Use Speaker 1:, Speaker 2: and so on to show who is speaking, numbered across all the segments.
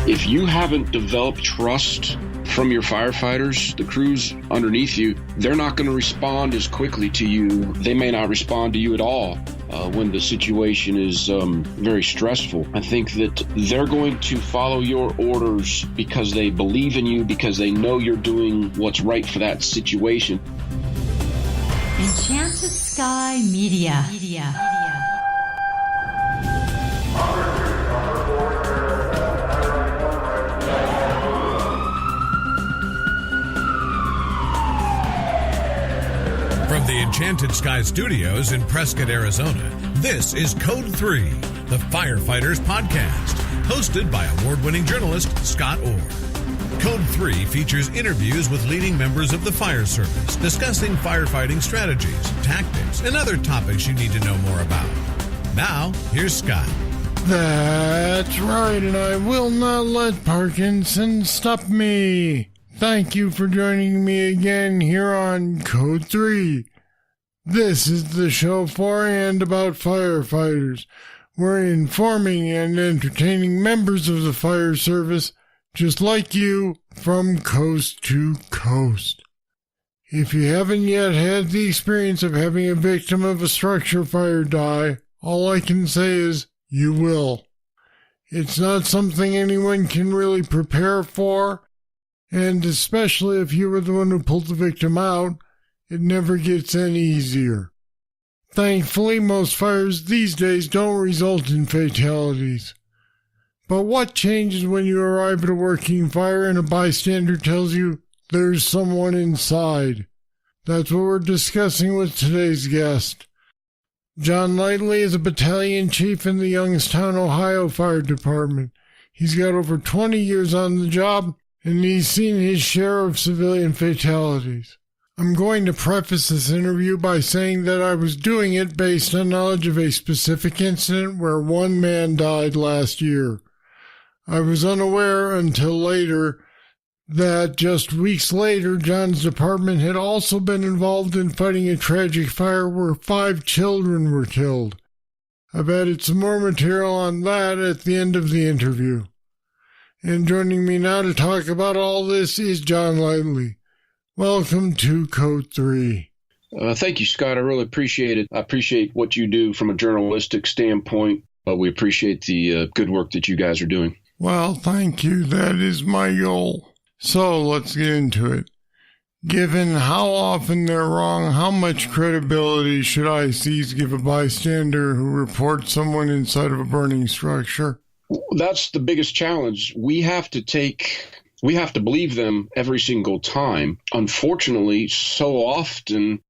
Speaker 1: If you haven't developed trust from your firefighters, the crews underneath you, they're not going to respond as quickly to you. They may not respond to you at all when the situation is very stressful. I think that they're going to follow your orders because they believe in you, because they know you're doing what's right for that situation.
Speaker 2: Enchanted Sky Media.
Speaker 3: From the Enchanted Sky Studios in Prescott, Arizona, this is Code 3, the Firefighters Podcast, hosted by award-winning journalist Scott Orr. Code 3 features interviews with leading members of the fire service, discussing firefighting strategies, tactics, and other topics you need to know more about. Now, here's Scott.
Speaker 4: That's right, and I will not let Parkinson stop me. Thank you for joining me again here on Code 3. This is the show for and about firefighters. We're informing and entertaining members of the fire service, just like you, from coast to coast. If you haven't yet had the experience of having a victim of a structure fire die, all I can say is you will. It's not something anyone can really prepare for, and especially if you were the one who pulled the victim out, it never gets any easier. Thankfully, most fires these days don't result in fatalities. But what changes when you arrive at a working fire and a bystander tells you there's someone inside? That's what we're discussing with today's guest. John Lightly is a battalion chief in the Youngstown, Ohio Fire Department. He's got over 20 years on the job, and he's seen his share of civilian fatalities. I'm going to preface this interview by saying that I was doing it based on knowledge of a specific incident where one man died last year. I was unaware until later that just weeks later, John's department had also been involved in fighting a tragic fire where 5 children were killed. I've added some more material on that at the end of the interview. And joining me now to talk about all this is John Lightly. Welcome to Code 3.
Speaker 1: Thank you, Scott. I really appreciate it. I appreciate what you do from a journalistic standpoint, but we appreciate the good work that you guys are doing.
Speaker 4: Well, thank you. That is my goal. So let's get into it. Given how often they're wrong, how much credibility should ICs give a bystander who reports someone inside of a burning structure?
Speaker 1: That's the biggest challenge. We have to believe them every single time. Unfortunately, so often,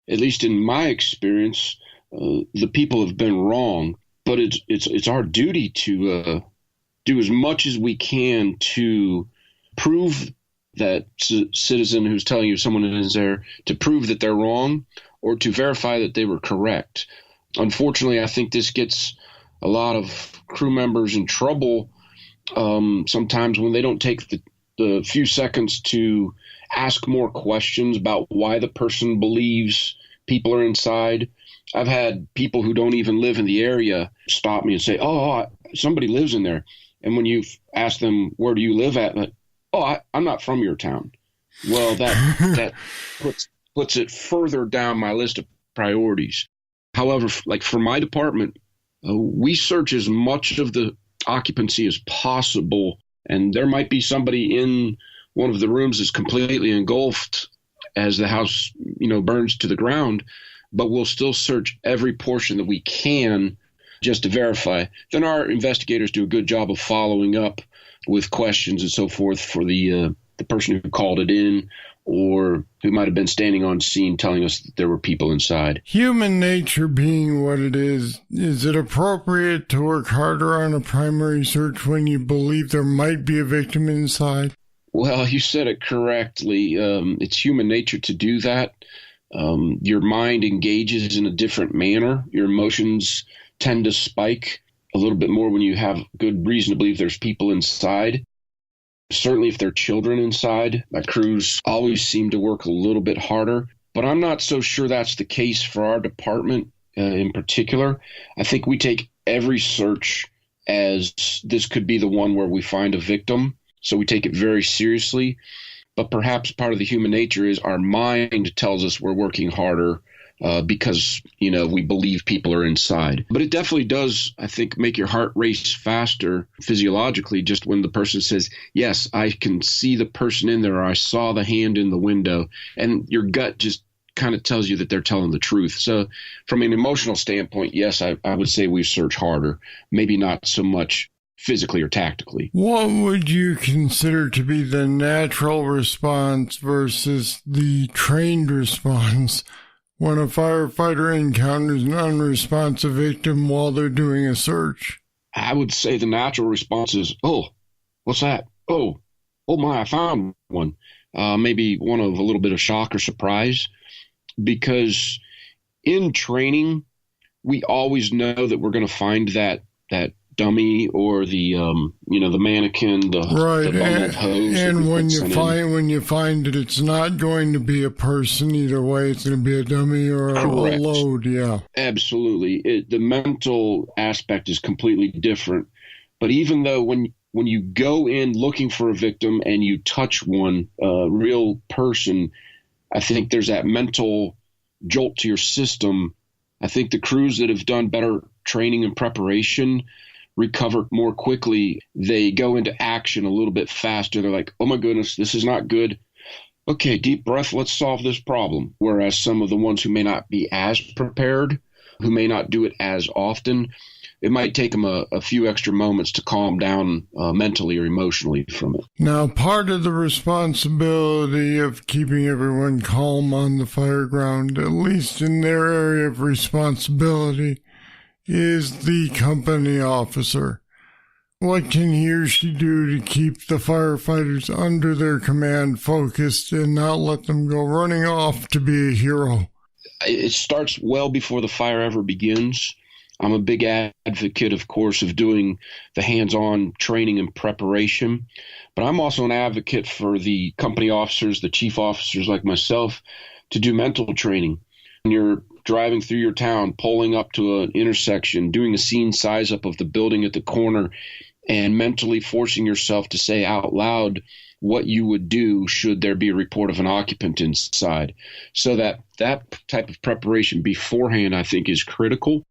Speaker 1: at least in my experience, the people have been wrong. But it's our duty to do as much as we can to prove that citizen who's telling you someone is there, to prove that they're wrong or to verify that they were correct. Unfortunately, I think this gets a lot of crew members in trouble sometimes when they don't take the few seconds to ask more questions about why the person believes people are inside. I've had people who don't even live in the area stop me and say, somebody lives in there. And when you ask them, where do you live at? Like, I'm not from your town. Well, that puts it further down my list of priorities. However, like for my department, we search as much of the occupancy as possible. And there might be somebody in one of the rooms that's completely engulfed as the house, burns to the ground. But we'll still search every portion that we can just to verify. Then our investigators do a good job of following up with questions and so forth for the person who called it in or who might have been standing on scene telling us that there were people inside.
Speaker 4: Human nature being what it is it appropriate to work harder on a primary search when you believe there might be a victim inside?
Speaker 1: Well, you said it correctly. It's human nature to do that. Your mind engages in a different manner. Your emotions tend to spike a little bit more when you have good reason to believe there's people inside. Certainly if there are children inside, my crews always seem to work a little bit harder. But I'm not so sure that's the case for our department in particular. I think we take every search as this could be the one where we find a victim. So we take it very seriously. But perhaps part of the human nature is our mind tells us we're working harder because, we believe people are inside. But it definitely does, I think, make your heart race faster physiologically just when the person says, yes, I can see the person in there, or I saw the hand in the window, and your gut just kind of tells you that they're telling the truth. So from an emotional standpoint, yes, I would say we search harder, maybe not so much physically or tactically.
Speaker 4: What would you consider to be the natural response versus the trained response when a firefighter encounters an unresponsive victim while they're doing a search?
Speaker 1: I would say the natural response is, oh, what's that? Oh my, I found one. Maybe one of a little bit of shock or surprise, because in training, we always know that we're going to find that dummy or the the mannequin, the bundled hose.
Speaker 4: And when you find that it's not going to be a person either way, it's going to be a dummy or a load. Yeah,
Speaker 1: absolutely. The mental aspect is completely different. But even though when you go in looking for a victim and you touch one real person, I think there's that mental jolt to your system. I think the crews that have done better training and preparation recover more quickly. They go into action a little bit faster. They're like, oh my goodness, this is not good. Okay, deep breath, let's solve this problem. Whereas some of the ones who may not be as prepared, who may not do it as often, it might take them a few extra moments to calm down mentally or emotionally from it.
Speaker 4: Now, part of the responsibility of keeping everyone calm on the fire ground, at least in their area of responsibility, is the company officer. What can he or she do to keep the firefighters under their command focused and not let them go running off to be a hero?
Speaker 1: It starts well before the fire ever begins. I'm a big advocate, of course, of doing the hands-on training and preparation, but I'm also an advocate for the company officers, the chief officers like myself, to do mental training. When you're driving through your town, pulling up to an intersection, doing a scene size up of the building at the corner, and mentally forcing yourself to say out loud what you would do should there be a report of an occupant inside. So that type of preparation beforehand, I think, is critical.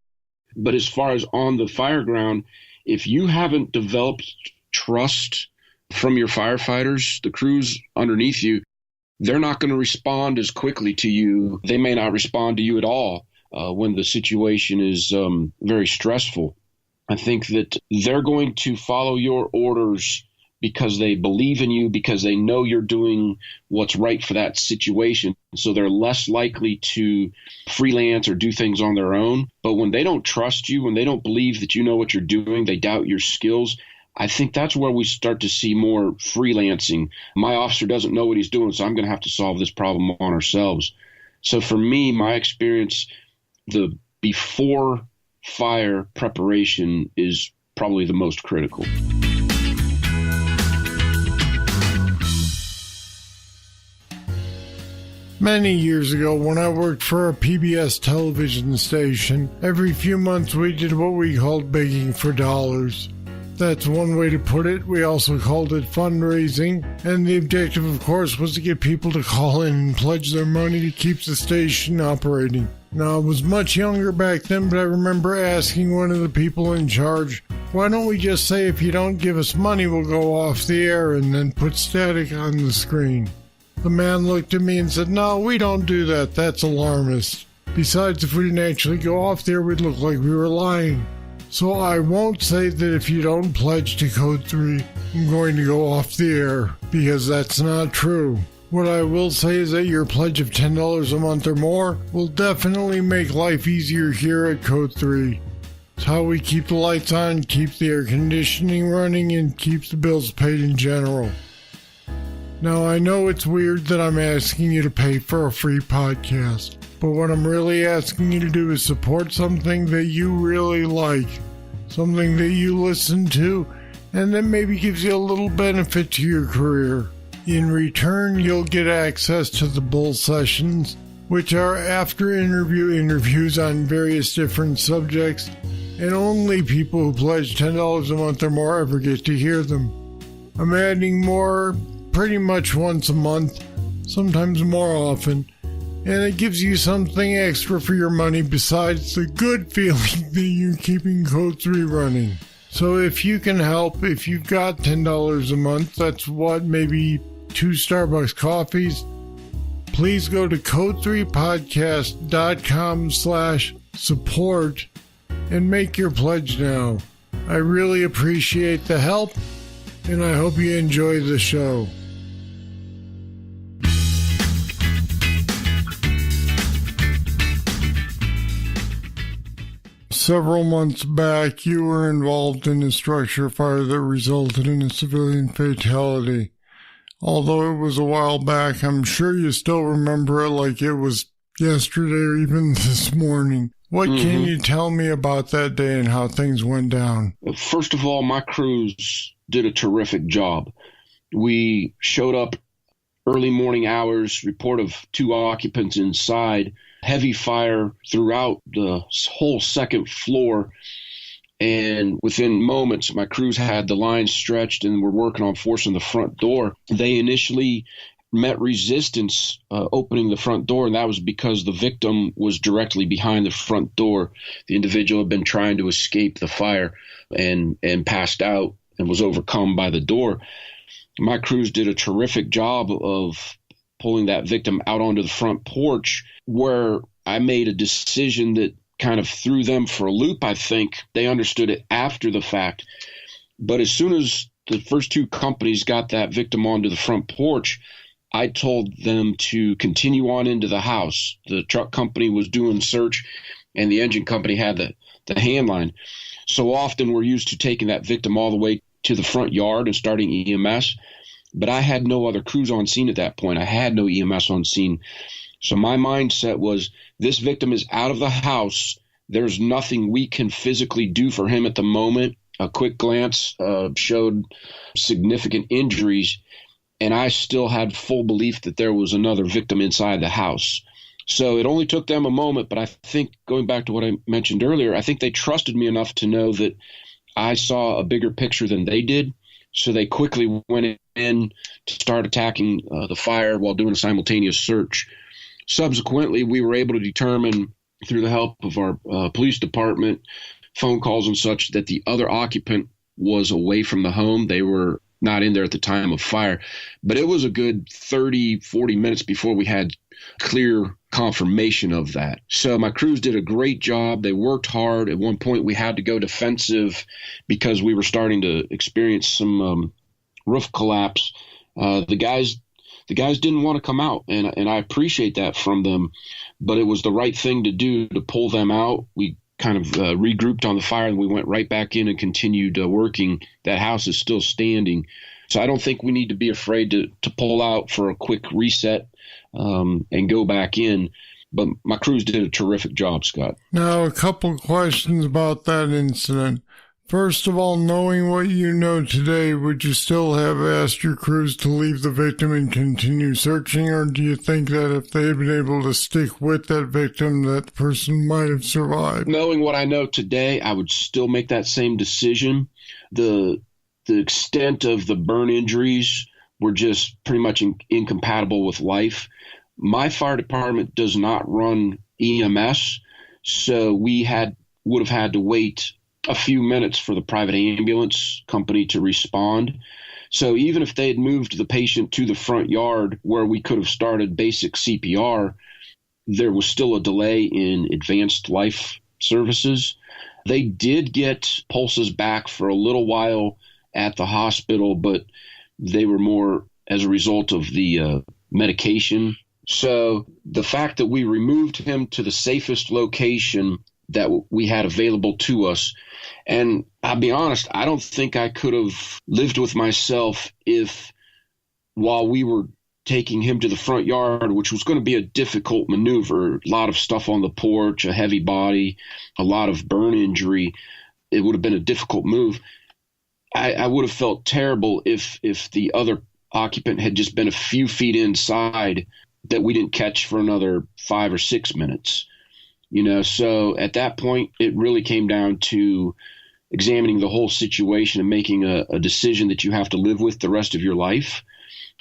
Speaker 1: But as far as on the fire ground, if you haven't developed trust from your firefighters, the crews underneath you, they're not going to respond as quickly to you. They may not respond to you at all when the situation is very stressful. I think that they're going to follow your orders because they believe in you, because they know you're doing what's right for that situation. So they're less likely to freelance or do things on their own. But when they don't trust you, when they don't believe that you know what you're doing, they doubt your skills, I think that's where we start to see more freelancing. My officer doesn't know what he's doing, so I'm going to have to solve this problem on ourselves. So for me, my experience, the before fire preparation is probably the most critical.
Speaker 4: Many years ago, when I worked for a PBS television station, every few months we did what we called begging for dollars. That's one way to put it. We also called it fundraising, and the objective, of course, was to get people to call in and pledge their money to keep the station operating. Now, I was much younger back then, but I remember asking one of the people in charge, why don't we just say if you don't give us money, we'll go off the air and then put static on the screen? The man looked at me and said, no, we don't do that. That's alarmist. Besides, if we didn't actually go off there, we'd look like we were lying. So I won't say that if you don't pledge to Code 3, I'm going to go off the air, because that's not true. What I will say is that your pledge of $10 a month or more will definitely make life easier here at Code 3. It's how we keep the lights on, keep the air conditioning running, and keep the bills paid in general. Now, I know it's weird that I'm asking you to pay for a free podcast, but what I'm really asking you to do is support something that you really like, something that you listen to, and that maybe gives you a little benefit to your career. In return, you'll get access to the Bull Sessions, which are after interviews on various different subjects, and only people who pledge $10 a month or more ever get to hear them. I'm adding more pretty much once a month, sometimes more often, and it gives you something extra for your money besides the good feeling that you're keeping Code 3 running. So if you can help, if you've got $10 a month, that's what, maybe 2 Starbucks coffees, please go to code3podcast.com/support and make your pledge now. I really appreciate the help, and I hope you enjoy the show. Several months back, you were involved in a structure fire that resulted in a civilian fatality. Although it was a while back, I'm sure you still remember it like it was yesterday or even this morning. What can you tell me about that day and how things went down?
Speaker 1: First of all, my crews did a terrific job. We showed up early morning hours, report of 2 occupants inside, heavy fire throughout the whole second floor. And within moments, my crews had the lines stretched and were working on forcing the front door. They initially met resistance opening the front door, and that was because the victim was directly behind the front door. The individual had been trying to escape the fire and passed out and was overcome by the door. My crews did a terrific job of pulling that victim out onto the front porch, where I made a decision that kind of threw them for a loop. I think they understood it after the fact. But as soon as the first 2 companies got that victim onto the front porch, I told them to continue on into the house. The truck company was doing search, and the engine company had the hand line. So often we're used to taking that victim all the way to the front yard and starting EMS. But I had no other crews on scene at that point. I had no EMS on scene. So my mindset was, this victim is out of the house. There's nothing we can physically do for him at the moment. A quick glance showed significant injuries, and I still had full belief that there was another victim inside the house. So it only took them a moment, but I think, going back to what I mentioned earlier, I think they trusted me enough to know that I saw a bigger picture than they did. So they quickly went in to start attacking the fire while doing a simultaneous search. Subsequently, we were able to determine, through the help of our police department, phone calls and such, that the other occupant was away from the home. They were not in there at the time of fire. But it was a good 30, 40 minutes before we had clear confirmation of that. So my crews did a great job. They worked hard. At one point, we had to go defensive because we were starting to experience some roof collapse. The guys didn't want to come out, and I appreciate that from them, but it was the right thing to do to pull them out. We kind of regrouped on the fire, and we went right back in and continued working. That house is still standing. So I don't think we need to be afraid to pull out for a quick reset and go back in. But my crews did a terrific job, Scott.
Speaker 4: Now, a couple questions about that incident. First of all, knowing what you know today, would you still have asked your crews to leave the victim and continue searching, or do you think that if they had been able to stick with that victim, that person might have survived?
Speaker 1: Knowing what I know today, I would still make that same decision. The extent of the burn injuries were just pretty much incompatible with life. My fire department does not run EMS, so we would have had to wait a few minutes for the private ambulance company to respond. So even if they had moved the patient to the front yard where we could have started basic CPR, there was still a delay in advanced life services. They did get pulses back for a little while at the hospital, but they were more as a result of the medication. So the fact that we removed him to the safest location that we had available to us, and I'll be honest, I don't think I could have lived with myself if, while we were taking him to the front yard, which was going to be a difficult maneuver, a lot of stuff on the porch, a heavy body, a lot of burn injury, it would have been a difficult move. I would have felt terrible if the other occupant had just been a few feet inside that we didn't catch for another 5 or 6 minutes. So at that point, it really came down to examining the whole situation and making a decision that you have to live with the rest of your life.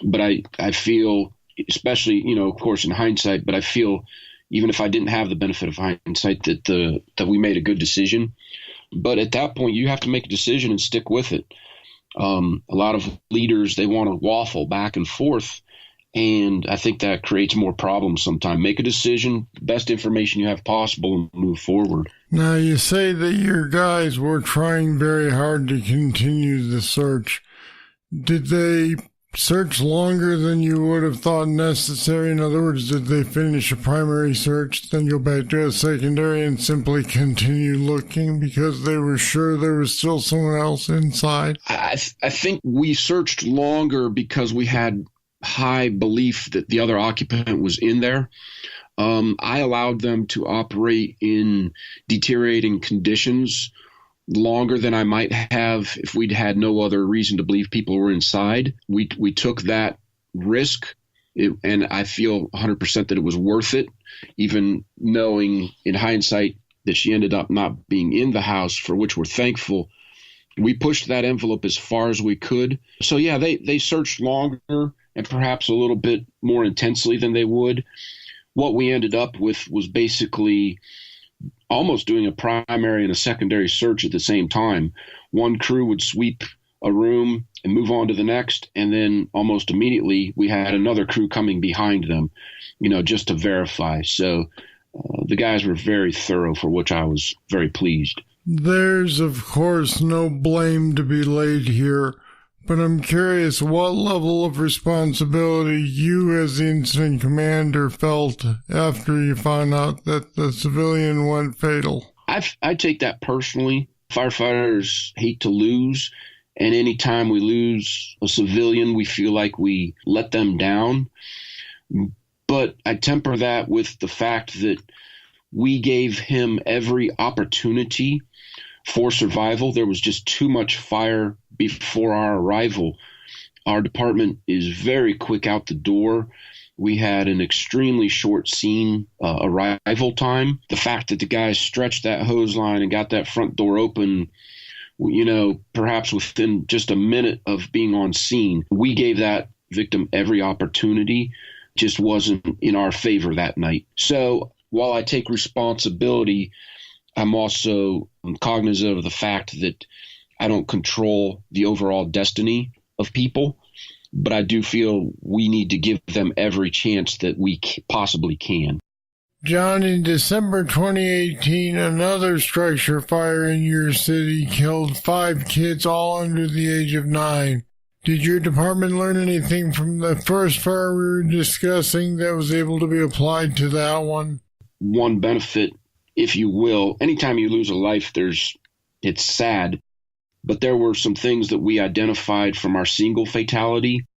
Speaker 1: But I feel, especially, of course, in hindsight, but I feel even if I didn't have the benefit of hindsight that we made a good decision. But at that point, you have to make a decision and stick with it. A lot of leaders, they want to waffle back and forth. And I think that creates more problems sometimes. Make a decision, best information you have possible, and move forward.
Speaker 4: Now, you say that your guys were trying very hard to continue the search. Did they search longer than you would have thought necessary? In other words, did they finish a primary search, then go back to a secondary and simply continue looking because they were sure there was still someone else inside?
Speaker 1: I think we searched longer because we had high belief that the other occupant was in there. I allowed them to operate in deteriorating conditions longer than I might have if we'd had no other reason to believe people were inside. We took that risk, and I feel 100% that it was worth it, even knowing in hindsight that she ended up not being in the house, for which we're thankful. We pushed that envelope as far as we could. So, yeah, they searched longer and perhaps a little bit more intensely than they would. What we ended up with was basically almost doing a primary and a secondary search at the same time. One crew would sweep a room and move on to the next, and then almost immediately we had another crew coming behind them, just to verify. So the guys were very thorough, for which I was very pleased.
Speaker 4: There's, of course, no blame to be laid here, but I'm curious what level of responsibility you as the incident commander felt after you found out that the civilian went fatal.
Speaker 1: I take that personally. Firefighters hate to lose, and anytime we lose a civilian, we feel like we let them down. But I temper that with the fact that we gave him every opportunity for survival. There was just too much fire before our arrival. Our department is very quick out the door. We had an extremely short scene arrival time. The fact that the guys stretched that hose line and got that front door open, perhaps within just a minute of being on scene, we gave that victim every opportunity. Just wasn't in our favor that night. So while I take responsibility, I'm also cognizant of the fact that I don't control the overall destiny of people, but I do feel we need to give them every chance that we possibly can.
Speaker 4: John, in December 2018, another structure fire in your city killed 5 kids, all under the age of 9. Did your department learn anything from the first fire we were discussing that was able to be applied to that one?
Speaker 1: One benefit, if you will, anytime you lose a life, it's sad, but there were some things that we identified from our single fatality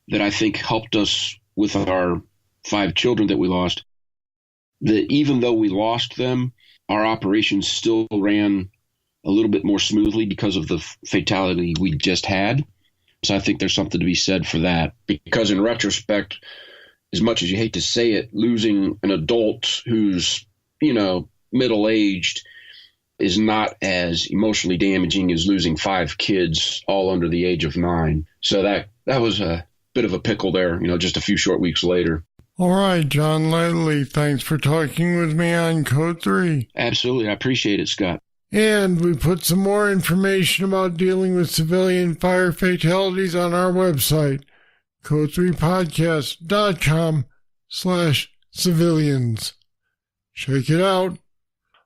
Speaker 1: that I think helped us with our 5 children that we lost, that even though we lost them, our operations still ran a little bit more smoothly because of the fatality we just had. So I think there's something to be said for that, because in retrospect, as much as you hate to say it, losing an adult who's, middle-aged is not as emotionally damaging as losing 5 kids all under the age of 9. So that was a bit of a pickle there, just a few short weeks later.
Speaker 4: All right, John Ledley, thanks for talking with me on Code 3.
Speaker 1: Absolutely. I appreciate it, Scott.
Speaker 4: And we put some more information about dealing with civilian fire fatalities on our website, code3podcast.com/civilians. Check it out.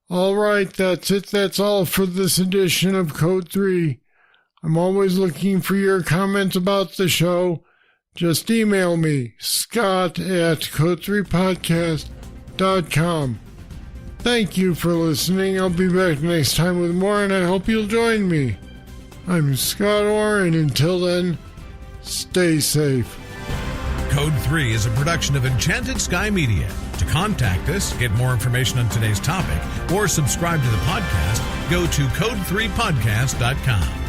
Speaker 4: All right, that's it. That's all for this edition of Code 3. I'm always looking for your comments about the show. Just email me, scott@code3podcast.com. Thank you for listening. I'll be back next time with more, and I hope you'll join me. I'm Scott Orr, and until then, stay safe.
Speaker 3: Code 3 is a production of Enchanted Sky Media. To contact us, get more information on today's topic, or subscribe to the podcast, go to code3podcast.com.